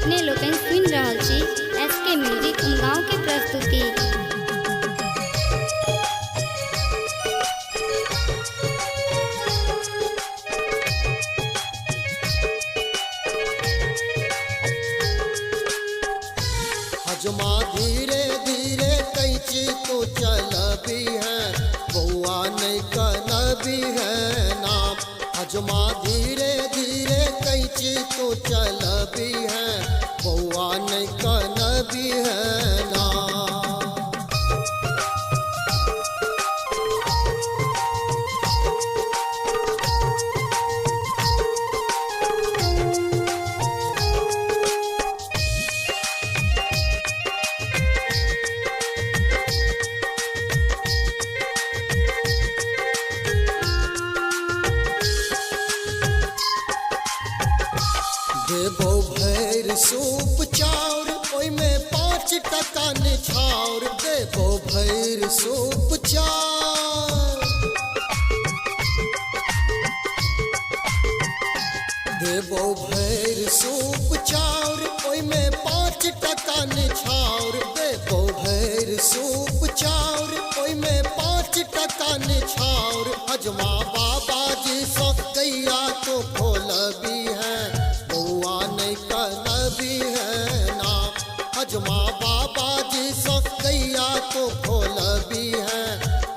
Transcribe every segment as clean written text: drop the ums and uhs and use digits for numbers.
अपने लोकन सुन रहल छी एसके म्यूजिक गाँव के प्रस्तुति। हजमा धीरे धीरे कैची तो चलबी है, बउआ नहीं कनबी है नाम। हजमा धीरे धीरे कैची तो चलबी है, बउआ नहीं कनबी है नाम। देबो भैर सूप चाउर ओई में 5 टका निछाउर। देबो भैर सूप चाउर, देबो भैर सूप चाउर ओई में 5 टका निछाउर। देबो भैर सूप चाउर ओई में 5 टका निछाउर। हजमा बाबा जी सो गैया तो खोलबी है, बउआ नहीं कनबी है नाम। हजमा बाबा जी सो गैया तो खोलबी है,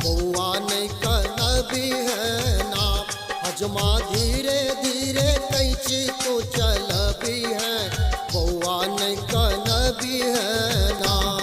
बउआ नहीं कनबी है नाम। हजमा धीरे धीरे कैची तो चलबी है, बउआ नहीं कनबी है नाम।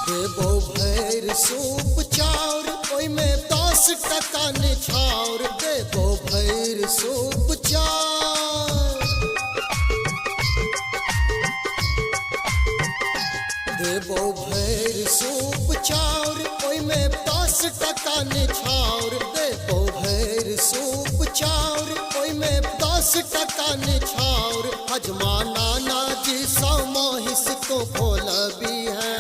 देबो भैर सूप चाउर ओई में 10 टका निछाउर। देबो भैर सूप चाउर, देबो भैर सूप चाउर ओई में 10 टका निछाउर। देबो भैर सूप चाउर ओई में 10 टका निछाउर। हजमा नाना जी सौ महिष तो खोलबी है,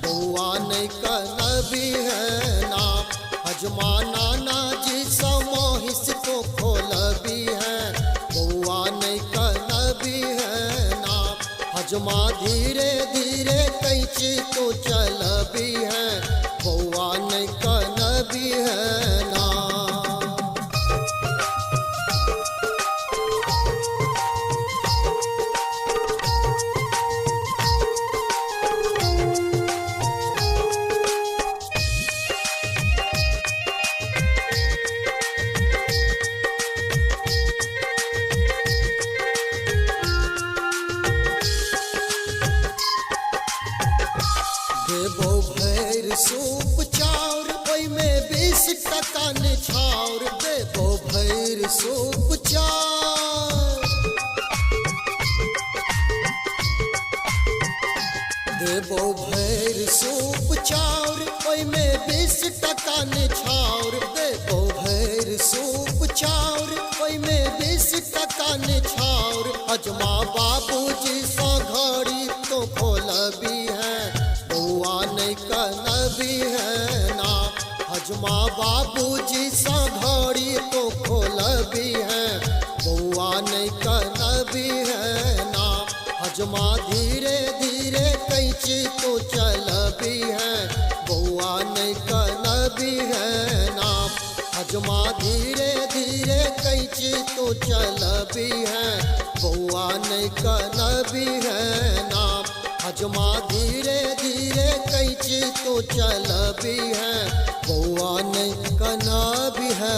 बउआ नहीं कनबी है नाम। हजमा नाना जी सौ महिष तो खोलबी है, बउआ नहीं कनबी है नाम। हजमा धीरे धीरे कैची तो चलबी है, बउआ नहीं कनबी है नाम। देबो भैर सूप चाउर ओई में 20 टका निछाउर। देबो भैर सूप चाउर, देबो भैर सूप चाउर ओई में 20 टका निछाउर। देबो भैर सूप चाउर ओई में 20 टका निछाउर। हजमा बाबूजी सो घड़ी तो खोलबी है, बउआ नहीं कनबी है नाम। हजमा बाबूजी सा घड़ी तो खोलबी है, बउआ नहीं कनबी है नाम। हजमा धीरे धीरे कैची तो चलबी है, बउआ नहीं कनबी है नाम। हजमा धीरे धीरे कैची तो चलबी है, बउआ नहीं कनबी है नाम। हजमा धीरे धीरे कैची तो चलबी है, बउआ नहीं कनबी है।